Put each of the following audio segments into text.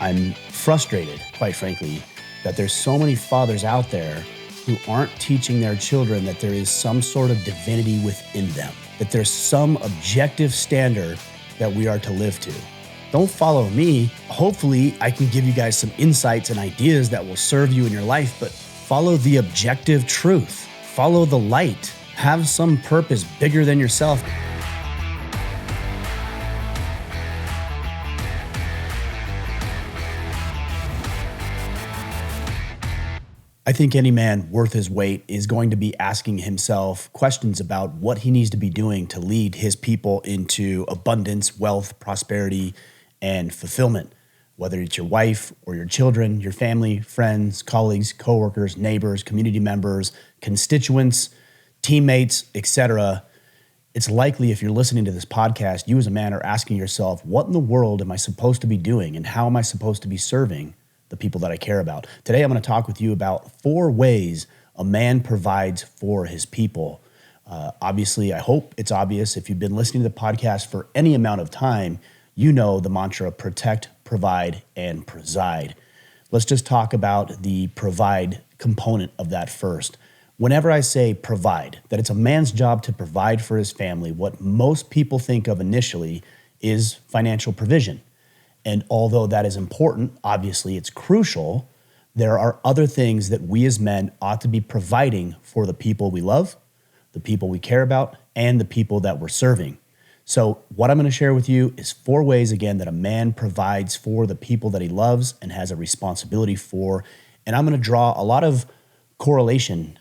I'm frustrated, quite frankly, that there's so many fathers out there who aren't teaching their children that there is some sort of divinity within them, that there's some objective standard that we are to live to. Don't follow me. Hopefully, I can give you guys some insights and ideas that will serve you in your life, but follow the objective truth. Follow the light. Have some purpose bigger than yourself. I think any man worth his weight is going to be asking himself questions about what he needs to be doing to lead his people into abundance, wealth, prosperity, and fulfillment. Whether it's your wife or your children, your family, friends, colleagues, coworkers, neighbors, community members, constituents, teammates, etc. It's likely if you're listening to this podcast, you as a man are asking yourself, what in the world am I supposed to be doing and how am I supposed to be serving the people that I care about? Today, I'm going to talk with you about 4 ways a man provides for his people. Obviously, I hope it's obvious. If you've been listening to the podcast for any amount of time, you know the mantra protect, provide, and preside. Let's just talk about the provide component of that first. Whenever I say provide, that it's a man's job to provide for his family, what most people think of initially is financial provision. And although that is important, obviously it's crucial, there are other things that we as men ought to be providing for the people we love, the people we care about, and the people that we're serving. So what I'm going to share with you is 4 ways, again, that a man provides for the people that he loves and has a responsibility for. And I'm going to draw a lot of correlation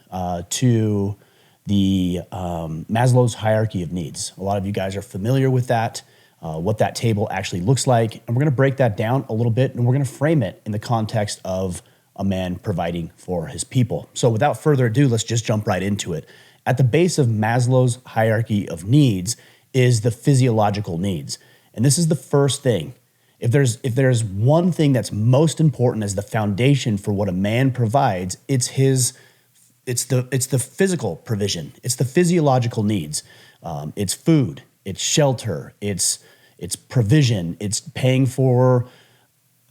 to the Maslow's hierarchy of needs. A lot of you guys are familiar with that. What that table actually looks like. And we're going to break that down a little bit, and we're going to frame it in the context of a man providing for his people. So without further ado, let's just jump right into it. At the base of Maslow's hierarchy of needs is the physiological needs. And this is the first thing. If there's one thing that's most important as the foundation for what a man provides, it's the physical provision. It's the physiological needs. It's food, it's shelter, it's provision, it's paying for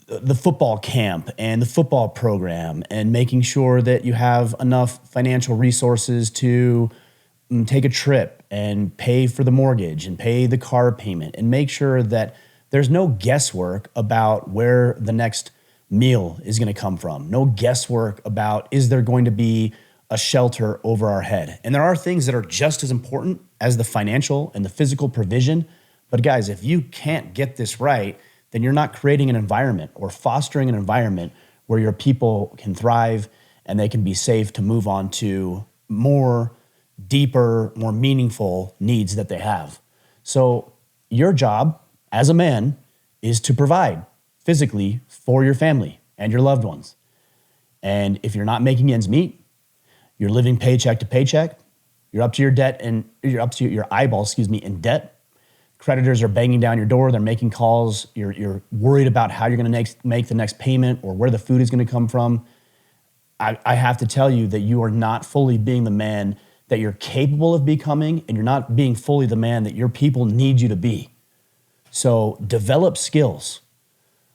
the football camp and the football program and making sure that you have enough financial resources to take a trip and pay for the mortgage and pay the car payment and make sure that there's no guesswork about where the next meal is going to come from. No guesswork about, is there going to be a shelter over our head? And there are things that are just as important as the financial and the physical provision. But guys, if you can't get this right, then you're not creating an environment or fostering an environment where your people can thrive and they can be safe to move on to more deeper, more meaningful needs that they have. So your job as a man is to provide physically for your family and your loved ones. And if you're not making ends meet, you're living paycheck to paycheck, you're up to your debt and you're up to your eyeballs, in debt. Creditors are banging down your door. They're making calls. You're worried about how you're going to make the next payment or where the food is going to come from. I have to tell you that you are not fully being the man that you're capable of becoming, and you're not being fully the man that your people need you to be. So develop skills.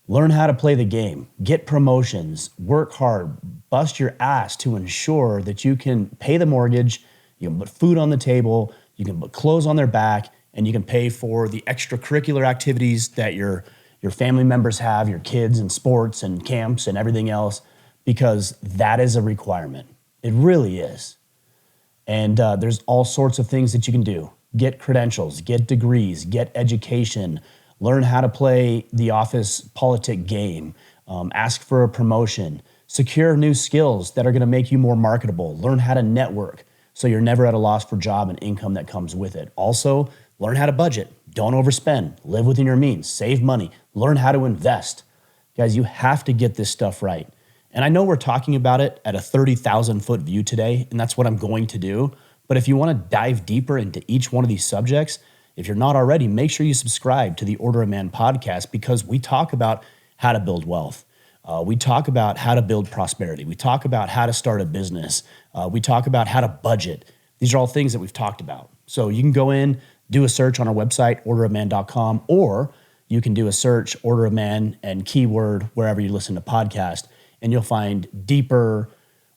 Learn how to play the game. Get promotions. Work hard. Bust your ass to ensure that you can pay the mortgage, you can put food on the table, you can put clothes on their back, and you can pay for the extracurricular activities that your family members have, your kids and sports and camps and everything else, because that is a requirement. It really is. And there's all sorts of things that you can do. Get credentials, get degrees, get education, learn how to play the office politic game, ask for a promotion, secure new skills that are going to make you more marketable, learn how to network so you're never at a loss for job and income that comes with it. Also, learn how to budget. Don't overspend. Live within your means. Save money. Learn how to invest. Guys, you have to get this stuff right. And I know we're talking about it at a 30,000-foot view today, and that's what I'm going to do. But if you want to dive deeper into each one of these subjects, if you're not already, make sure you subscribe to the Order of Man podcast, because we talk about how to build wealth. We talk about how to build prosperity. We talk about how to start a business. We talk about how to budget. These are all things that we've talked about. So you can go in, do a search on our website, orderofman.com, or you can do a search, order a man, and keyword wherever you listen to podcast, and you'll find deeper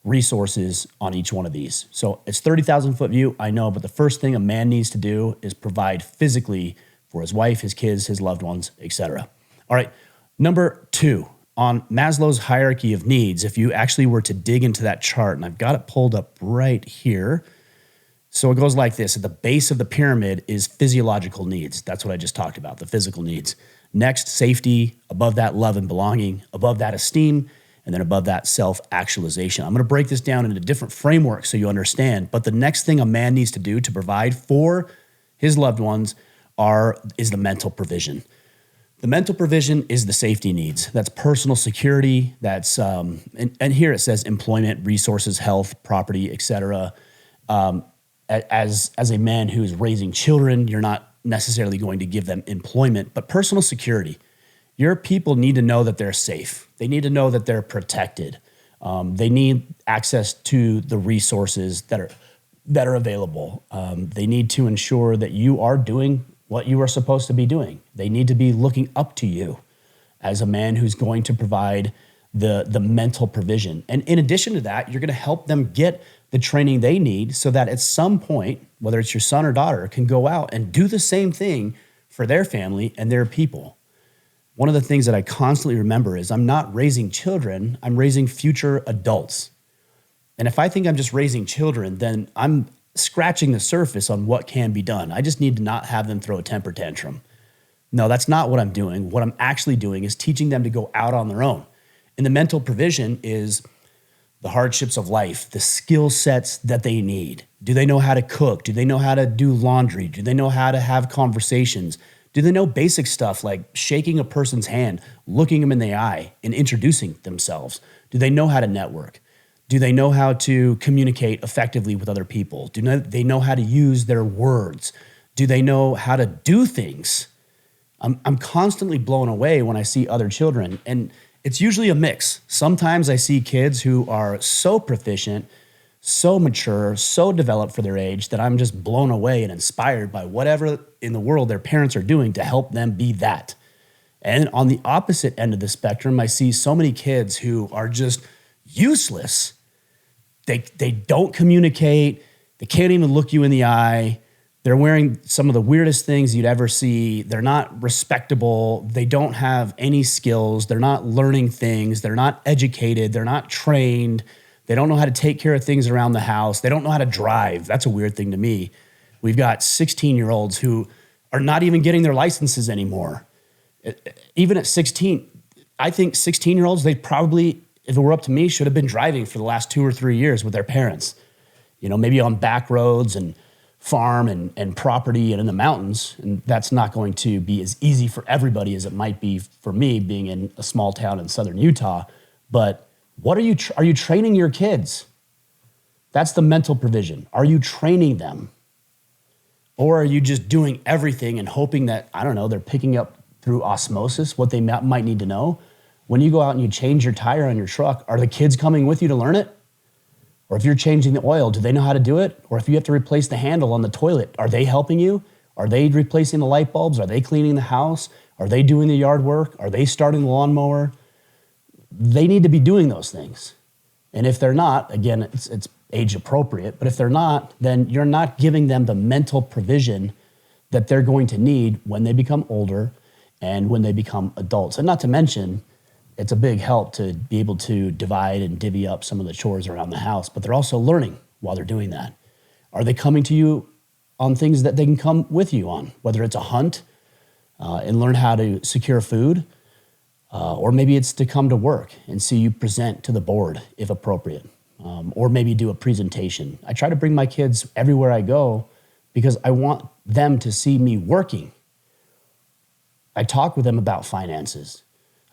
resources on each one of these. So it's 30,000 foot view, I know, but the first thing a man needs to do is provide physically for his wife, his kids, his loved ones, etc. All right, number 2 on Maslow's hierarchy of needs, if you actually were to dig into that chart, and I've got it pulled up right here. So it goes like this. At the base of the pyramid is physiological needs. That's what I just talked about, the physical needs. Next, safety. Above that, love and belonging. Above that, esteem. And then above that, self-actualization. I'm going to break this down into different frameworks so you understand. But the next thing a man needs to do to provide for his loved ones is the mental provision. The mental provision is the safety needs. That's personal security. That's and here it says employment, resources, health, property, etc. As a man who is raising children, you're not necessarily going to give them employment, but personal security. Your people need to know that they're safe. They need to know that they're protected. They need access to the resources that are available. They need to ensure that you are doing what you are supposed to be doing. They need to be looking up to you as a man who's going to provide the mental provision. And in addition to that, you're going to help them get the training they need so that at some point, whether it's your son or daughter, can go out and do the same thing for their family and their people. One of the things that I constantly remember is I'm not raising children, I'm raising future adults. And if I think I'm just raising children, then I'm scratching the surface on what can be done. I just need to not have them throw a temper tantrum. No, that's not what I'm doing. What I'm actually doing is teaching them to go out on their own. And the mental provision is the hardships of life, the skill sets that they need. Do they know how to cook? Do they know how to do laundry? Do they know how to have conversations? Do they know basic stuff like shaking a person's hand, looking them in the eye, and introducing themselves? Do they know how to network? Do they know how to communicate effectively with other people? Do they know how to use their words? Do they know how to do things? I'm constantly blown away when I see other children, and it's usually a mix. Sometimes I see kids who are so proficient, so mature, so developed for their age that I'm just blown away and inspired by whatever in the world their parents are doing to help them be that. And on the opposite end of the spectrum, I see so many kids who are just useless. They don't communicate. They can't even look you in the eye. They're wearing some of the weirdest things you'd ever see. They're not respectable. They don't have any skills. They're not learning things. They're not educated. They're not trained. They don't know how to take care of things around the house. They don't know how to drive. That's a weird thing to me. We've got 16-year-olds who are not even getting their licenses anymore. Even at 16, I think 16-year-olds, they probably, if it were up to me, should have been driving for the last 2 or 3 years with their parents. You know, maybe on back roads and farm and property and in the mountains. And that's not going to be as easy for everybody as it might be for me being in a small town in southern Utah. But what are you training your kids? That's the mental provision. Are you training them? Or are you just doing everything and hoping that, I don't know, they're picking up through osmosis what they might need to know? When you go out and you change your tire on your truck, are the kids coming with you to learn it? Or if you're changing the oil, do they know how to do it? Or if you have to replace the handle on the toilet, are they helping you? Are they replacing the light bulbs? Are they cleaning the house? Are they doing the yard work? Are they starting the lawnmower? They need to be doing those things. And if they're not, again, it's age appropriate, but if they're not, then you're not giving them the mental provision that they're going to need when they become older and when they become adults. And not to mention, it's a big help to be able to divide and divvy up some of the chores around the house, but they're also learning while they're doing that. Are they coming to you on things that they can come with you on, whether it's a hunt and learn how to secure food, or maybe it's to come to work and see you present to the board if appropriate, or maybe do a presentation. I try to bring my kids everywhere I go because I want them to see me working. I talk with them about finances.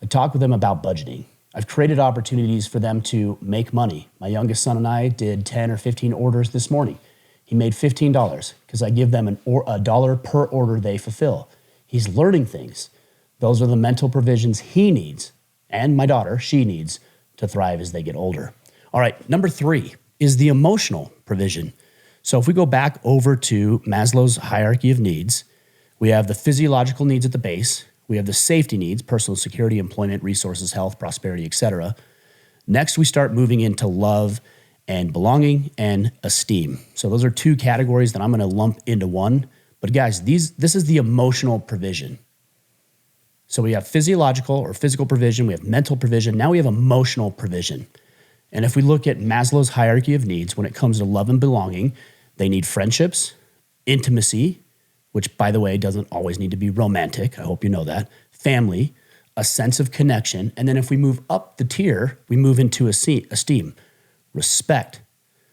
I talk with them about budgeting. I've created opportunities for them to make money. My youngest son and I did 10 or 15 orders this morning. He made $15 because I give them a dollar per order they fulfill. He's learning things. Those are the mental provisions he needs, and my daughter, she needs, to thrive as they get older. All right, number 3 is the emotional provision. So if we go back over to Maslow's hierarchy of needs, we have the physiological needs at the base. We have the safety needs, personal security, employment, resources, health, prosperity, etc. Next, we start moving into love and belonging and esteem. So those are two categories that I'm going to lump into one. But guys, this is the emotional provision. So we have physiological or physical provision, we have mental provision, now we have emotional provision. And if we look at Maslow's hierarchy of needs, when it comes to love and belonging, they need friendships, intimacy, which by the way doesn't always need to be romantic, I hope you know that, family, a sense of connection, and then if we move up the tier, we move into esteem, respect,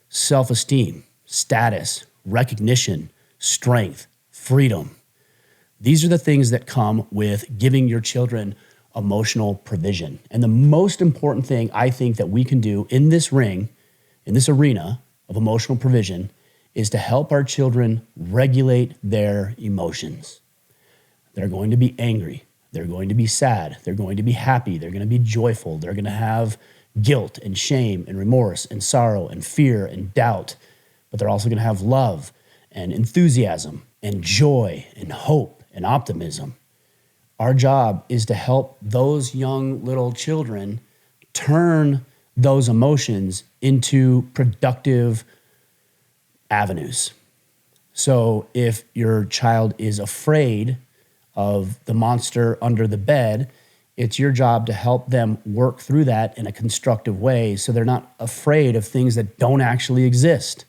self-esteem, status, recognition, strength, freedom. These are the things that come with giving your children emotional provision. And the most important thing I think that we can do in this ring, in this arena of emotional provision, is to help our children regulate their emotions. They're going to be angry. They're going to be sad. They're going to be happy. They're going to be joyful. They're going to have guilt and shame and remorse and sorrow and fear and doubt. But they're also going to have love and enthusiasm and joy and hope and optimism. Our job is to help those young little children turn those emotions into productive avenues. So if your child is afraid of the monster under the bed, it's your job to help them work through that in a constructive way so they're not afraid of things that don't actually exist.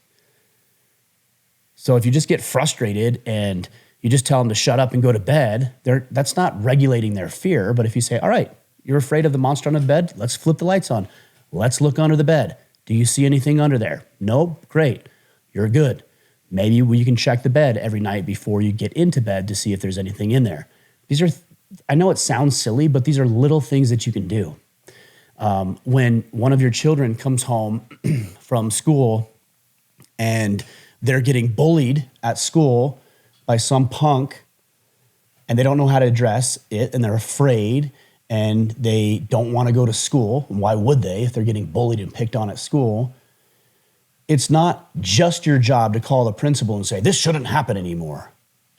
So if you just get frustrated and you just tell them to shut up and go to bed, that's not regulating their fear. But if you say, all right, you're afraid of the monster under the bed, let's flip the lights on. Let's look under the bed. Do you see anything under there? Nope, great, you're good. Maybe you can check the bed every night before you get into bed to see if there's anything in there. These are, I know it sounds silly, but these are little things that you can do. When one of your children comes home from school and they're getting bullied at school by some punk and they don't know how to address it and they're afraid and they don't want to go to school. Why would they if they're getting bullied and picked on at school? It's not just your job to call the principal and say, this shouldn't happen anymore.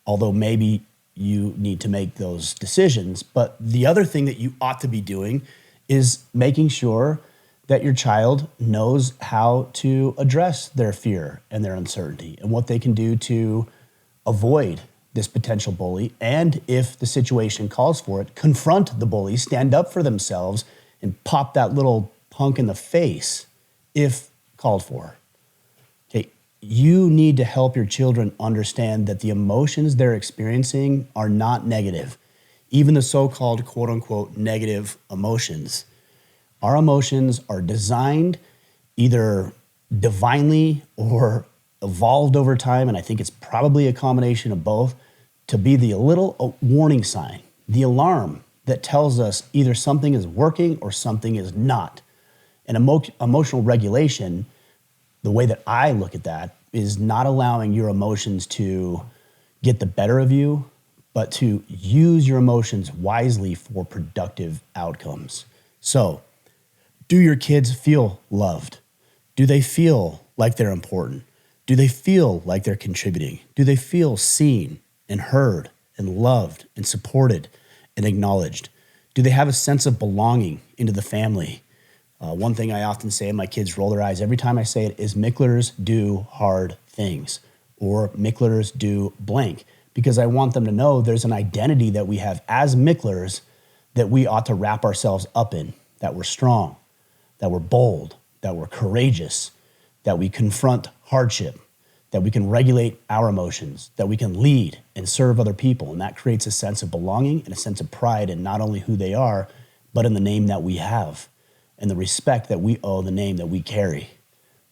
Although maybe you need to make those decisions. But the other thing that you ought to be doing is making sure that your child knows how to address their fear and their uncertainty and what they can do to avoid this potential bully. And if the situation calls for it, confront the bully, stand up for themselves, and pop that little punk in the face if called for. Okay, you need to help your children understand that the emotions they're experiencing are not negative. Even the so-called quote unquote negative emotions. Our emotions are designed either divinely or evolved over time, and I think it's probably a combination of both, to be the little warning sign, the alarm that tells us either something is working or something is not. And emotional regulation, the way that I look at that, is not allowing your emotions to get the better of you, but to use your emotions wisely for productive outcomes. So, do your kids feel loved? Do they feel like they're important? Do they feel like they're contributing? Do they feel seen and heard and loved and supported and acknowledged? Do they have a sense of belonging into the family? One thing I often say, and my kids roll their eyes every time I say it, is Michlers do hard things, or Michlers do blank, because I want them to know there's an identity that we have as Michlers that we ought to wrap ourselves up in, that we're strong, that we're bold, that we're courageous, that we confront hardship, that we can regulate our emotions, that we can lead and serve other people. And that creates a sense of belonging and a sense of pride in not only who they are, but in the name that we have and the respect that we owe the name that we carry.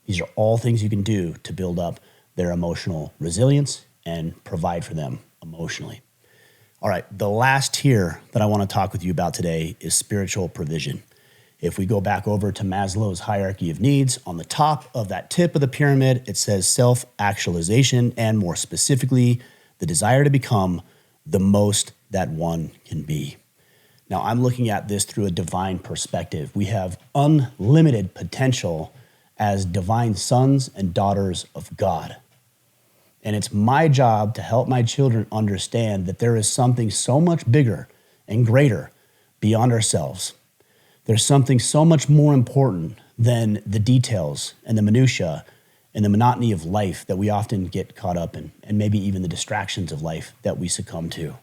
These are all things you can do to build up their emotional resilience and provide for them emotionally. All right, the last tier that I want to talk with you about today is spiritual provision. If we go back over to Maslow's hierarchy of needs, on the top of that tip of the pyramid, it says self-actualization, and more specifically, the desire to become the most that one can be. Now, I'm looking at this through a divine perspective. We have unlimited potential as divine sons and daughters of God. And it's my job to help my children understand that there is something so much bigger and greater beyond ourselves. There's something so much more important than the details and the minutia and the monotony of life that we often get caught up in, and maybe even the distractions of life that we succumb to.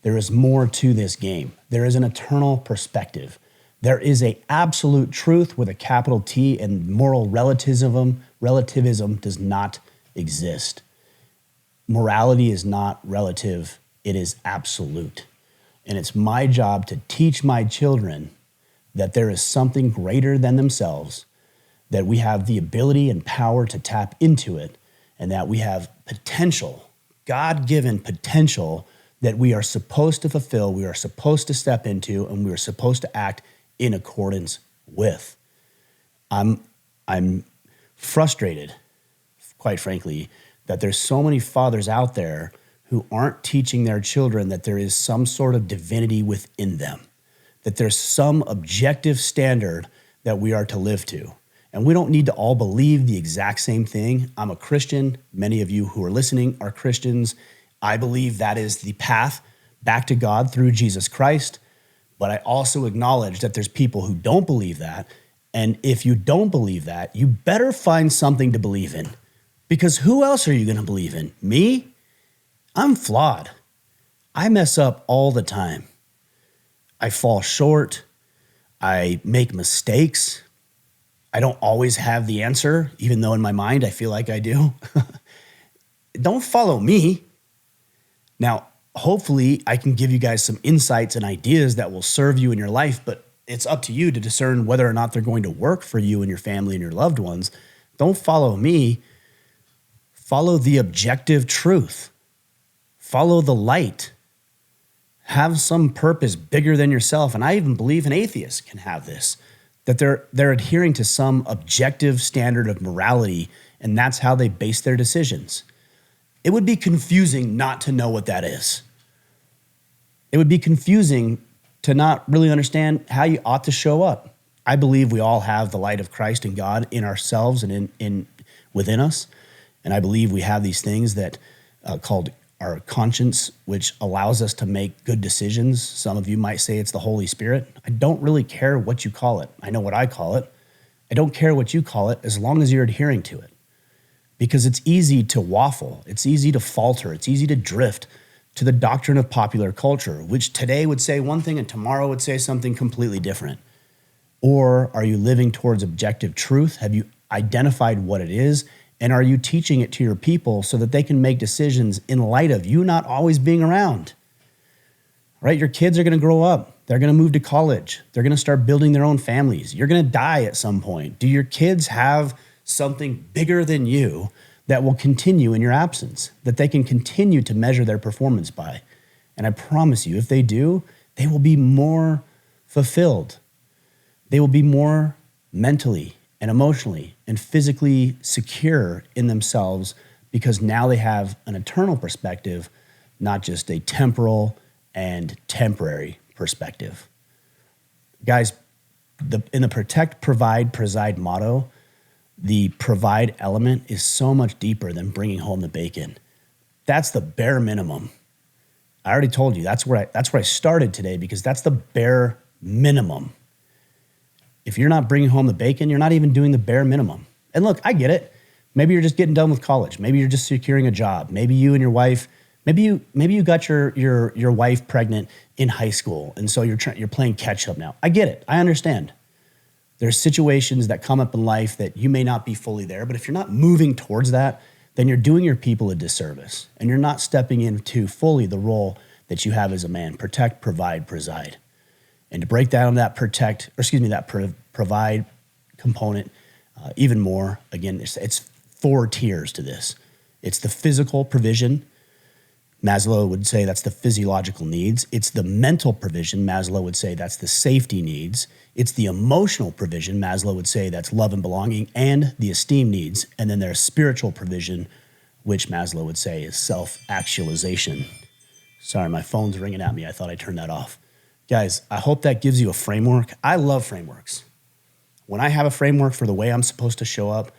There is more to this game. There is an eternal perspective. There is an absolute truth with a capital T, and moral relativism does not exist. Morality is not relative, it is absolute. And it's my job to teach my children that there is something greater than themselves, that we have the ability and power to tap into it, and that we have potential, God-given potential that we are supposed to fulfill, we are supposed to step into, and we are supposed to act in accordance with. I'm frustrated, quite frankly, that there's so many fathers out there who aren't teaching their children that there is some sort of divinity within them, that there's some objective standard that we are to live to. And we don't need to all believe the exact same thing. I'm a Christian. Many of you who are listening are Christians. I believe that is the path back to God through Jesus Christ. But I also acknowledge that there's people who don't believe that. And if you don't believe that, you better find something to believe in. Because who else are you going to believe in? Me? I'm flawed. I mess up all the time. I fall short. I make mistakes. I don't always have the answer, even though in my mind I feel like I do. Don't follow me. Now, hopefully I can give you guys some insights and ideas that will serve you in your life, but it's up to you to discern whether or not they're going to work for you and your family and your loved ones. Don't follow me. Follow the objective truth. Follow the light. Have some purpose bigger than yourself. And I even believe an atheist can have this, that they're adhering to some objective standard of morality, and that's how they base their decisions. It would be confusing not to know what that is. It would be confusing to not really understand how you ought to show up. I believe we all have the light of Christ and God in ourselves and in within us. And I believe we have these things that called our conscience, which allows us to make good decisions. Some of you might say it's the Holy Spirit. I don't really care what you call it. I know what I call it. I don't care what you call it as long as you're adhering to it. Because it's easy to waffle. It's easy to falter. It's easy to drift to the doctrine of popular culture, which today would say one thing and tomorrow would say something completely different. Or are you living towards objective truth? Have you identified what it is? And are you teaching it to your people so that they can make decisions in light of you not always being around? Right? Your kids are going to grow up. They're going to move to college. They're going to start building their own families. You're going to die at some point. Do your kids have something bigger than you that will continue in your absence, that they can continue to measure their performance by? And I promise you, if they do, they will be more fulfilled. They will be more mentally and emotionally and physically secure in themselves because now they have an eternal perspective, not just a temporal and temporary perspective. Guys, in the protect, provide, preside motto, the provide element is so much deeper than bringing home the bacon. That's the bare minimum. I already told you that's where I started today, because that's the bare minimum. If you're not bringing home the bacon, you're not even doing the bare minimum. And look, I get it. Maybe you're just getting done with college. Maybe you're just securing a job. Maybe you and your wife, maybe you got your wife pregnant in high school, and so you're playing catch up now. I get it. I understand. There's situations that come up in life that you may not be fully there, but if you're not moving towards that, then you're doing your people a disservice, and you're not stepping into fully the role that you have as a man: protect, provide, preside. And to break down that provide component even more, again, it's 4 tiers to this. It's the physical provision. Maslow would say that's the physiological needs. It's the mental provision. Maslow would say that's the safety needs. It's the emotional provision. Maslow would say that's love and belonging and the esteem needs. And then there's spiritual provision, which Maslow would say is self-actualization. Sorry, my phone's ringing at me. I thought I turned that off. Guys, I hope that gives you a framework. I love frameworks. When I have a framework for the way I'm supposed to show up,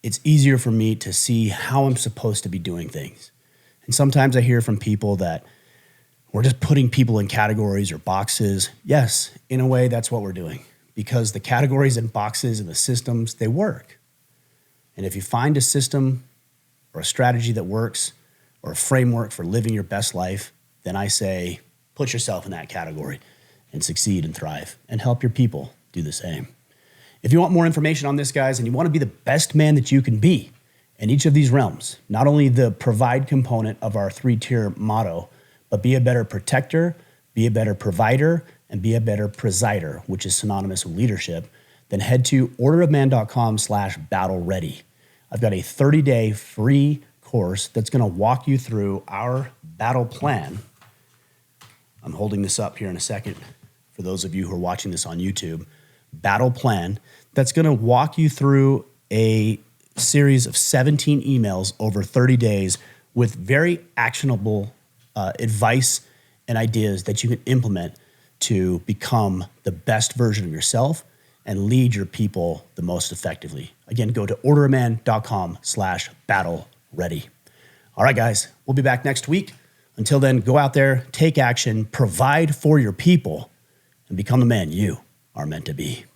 it's easier for me to see how I'm supposed to be doing things. And sometimes I hear from people that, We're just putting people in categories or boxes. Yes, in a way, that's what we're doing, because the categories and boxes and the systems, they work. And if you find a system or a strategy that works or a framework for living your best life, then I say put yourself in that category and succeed and thrive and help your people do the same. If you want more information on this, guys, and you want to be the best man that you can be in each of these realms, not only the provide component of our 3-tier motto, but be a better protector, be a better provider, and be a better presider, which is synonymous with leadership, then head to orderofman.com/battle-ready. I've got a 30-day free course that's going to walk you through our battle plan. I'm holding this up here in a second for those of you who are watching this on YouTube. Battle plan that's going to walk you through a series of 17 emails over 30 days with very actionable advice and ideas that you can implement to become the best version of yourself and lead your people the most effectively. Again, go to orderofman.com/battle-ready. All right, guys, we'll be back next week. Until then, go out there, take action, provide for your people, and become the man you are meant to be.